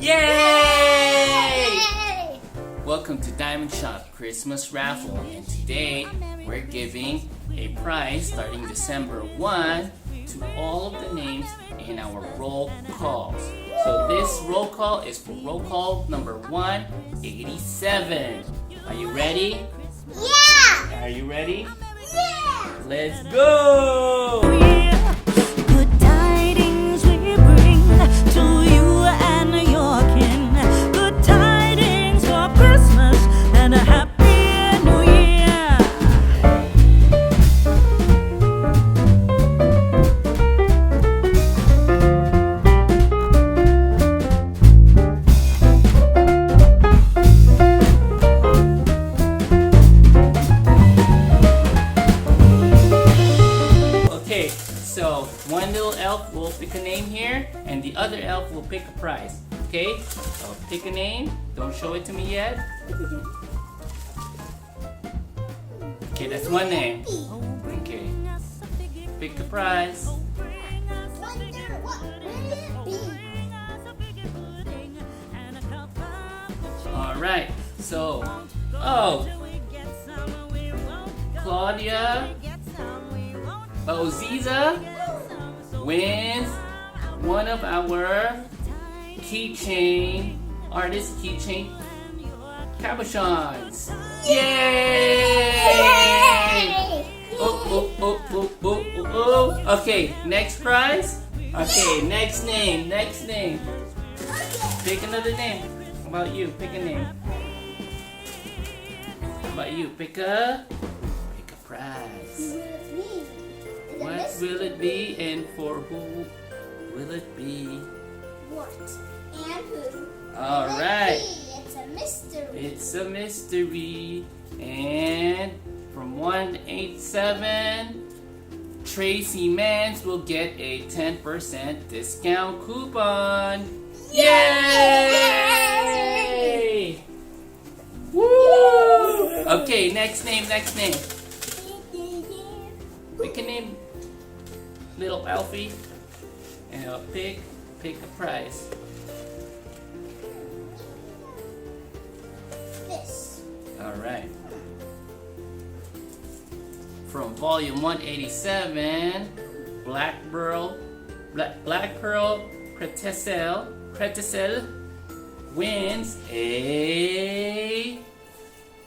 Yay! Welcome to Diamond Shop Christmas Raffle, and today we're giving a prize starting December 1 to all of the names in our roll calls. So this roll call is for roll call number 187. Are you ready? Yeah! Are you ready? Yeah! Let's go! Good tidings we bring to you and your kin. Good tidings for Christmas and a happy new year. Okay, so one little elf will pick a name here, and the other elf will pick a prize. Okay, so pick a name. Don't show it to me yet. Okay, that's one name. Okay, pick a prize. Wonder what will it be? All right, so Claudia Oziza wins one of our artist keychain cabochons. Yay! Oh. Okay, next prize. Okay, next name. Pick another name. How about you? Pick a name. How about you? Pick a prize. What will it be, and for who will it be? What and who? All Will it right. be? It's a mystery. It's a mystery. And from 187, Tracy Mans will get a 10% discount coupon. Yay! Woo! Okay, next name. Pick a name, little Alfie, and I'll pick a prize. This. All right. From volume 187, Black Pearl Pretzel wins a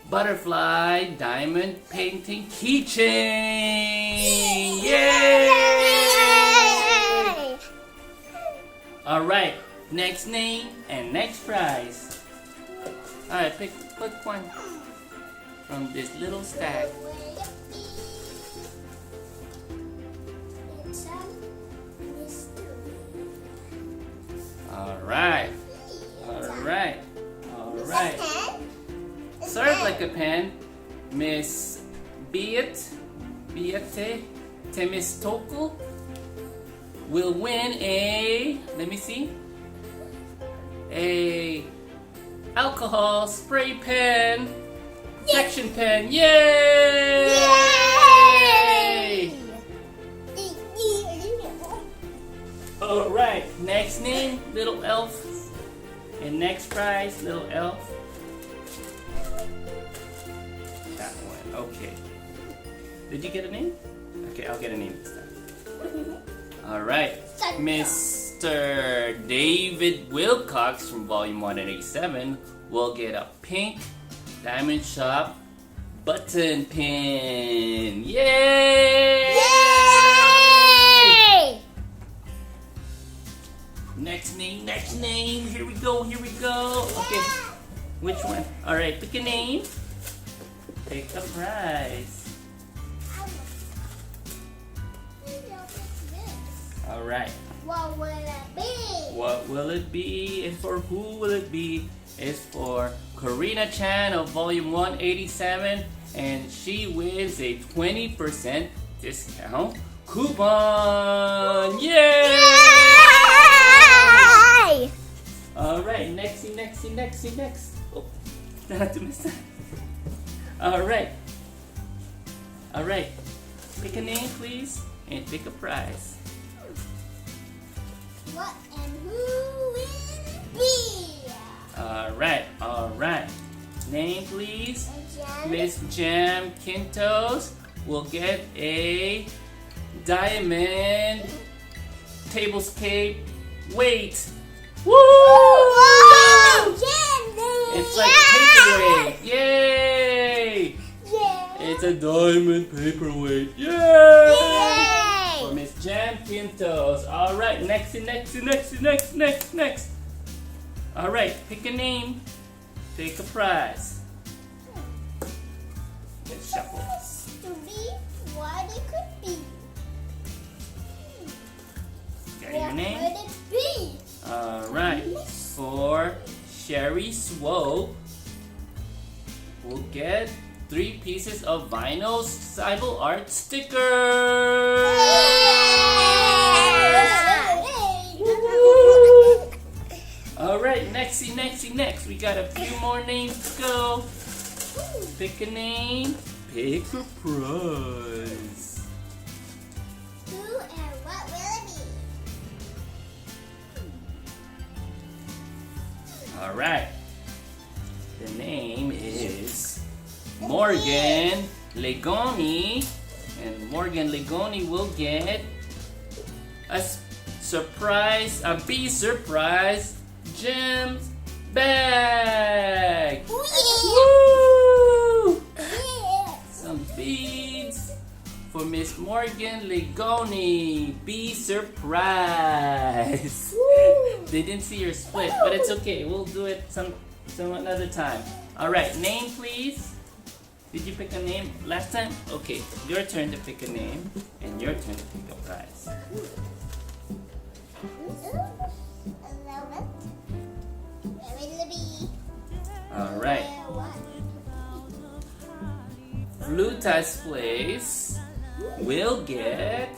butterfly diamond painting keychain. Yay! All right, next name and next prize. All right, pick one from this little stack. Will it be? It's a mystery. All right. Sort of like a pen. Miss Beate Temistokul will win a, let me see, a alcohol spray pen, protection pen. Yay! All right, next name, little elf, and next prize, little elf. That one, okay. Did you get a name? Okay, I'll get a name this time. All right, Mr. David Wilcox from volume 187 will get a pink Diamond Shop button pin. Yay! Yay! Next name. Here we go. Okay, which one? All right, pick a name. Pick a prize. All right. What will it be? What will it be, and for who will it be? Is for Karina Chan of volume 187, and she wins a 20% discount coupon. Yay! Yay! All right, next. Oh, not to miss that. All right. Pick a name, please, and pick a prize. What and who will it B. Alright. Name please. Jam. Miss Jam Quintos will get a diamond tablescape weight. Woo! Wow! Jam. It's like paperweight. Yay! Yeah. It's a diamond paperweight. Yay! Yay! For Miss Jam Quintos. Alright, next. Alright, pick a name. Pick a prize. Let's shuffle. To be what it could be. Got your What name? could it be? Alright. For Sherry Swope, we'll get 3 pieces of vinyl Cybele art stickers. Alright, next. We got a few more names to go. Pick a name, pick a prize. Who and what will it be? Alright. The name is Morgan Legoni. And Morgan Legoni will get a bee surprise gems bag. Woo! Yeah. Some beads for Miss Morgan Legoni. Bee surprise. They didn't see your split, but it's okay. We'll do it some another time. Alright, name please. Did you pick a name last time? Okay, your turn to pick a name and your turn to pick a prize. Alright. Fluta's Place will get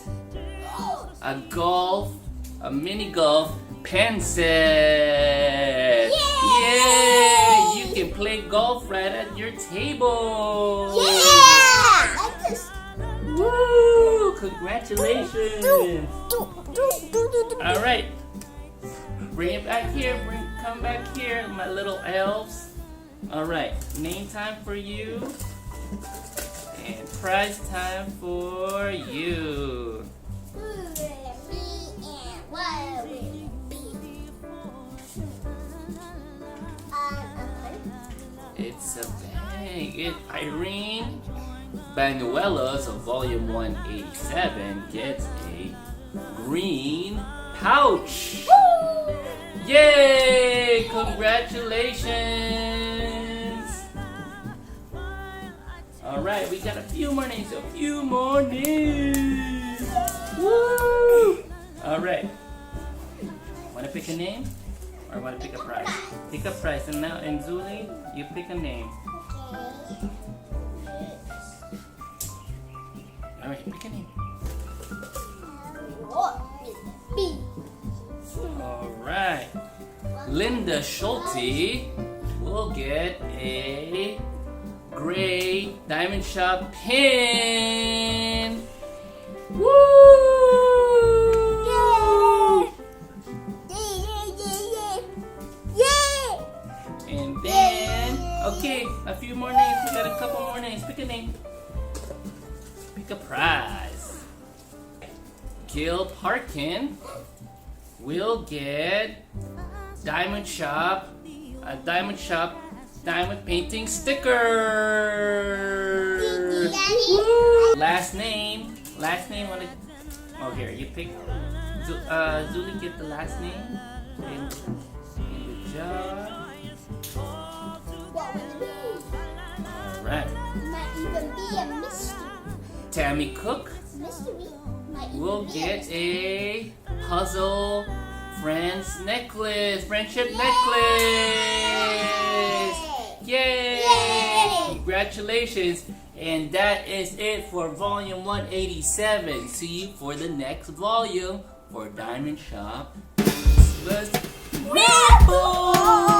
a mini golf pen set. Yay! You can play golf right at your table. Woo! Congratulations. All right. Bring it back here. Come back here, my little elves. All right. Name time for you. And prize time for you. It's a bag. Irene Banuelos of Volume 187 gets a green pouch. Yay! Congratulations! Alright, we got a few more names. Woo! Alright. Wanna pick a name? Or wanna pick a prize? Pick a prize. And now, and Zuli, you pick a name. Alright, pick a name. Alright. Linda Schulte will get a gray Diamond Shop pin. Woo! And then, okay, a few more names. We got a couple more names. Pick a name. Pick a prize. Gil Parkin will get Diamond Shop diamond painting sticker. Last name. Oh, here you pick. Zuli, get the last name in the jar. Alright. Might even be a mystery. Tammy Cook will get a puzzle friendship necklace. Yay! Congratulations. And that is it for volume 187. See you for the next volume for Diamond Shop Raffle.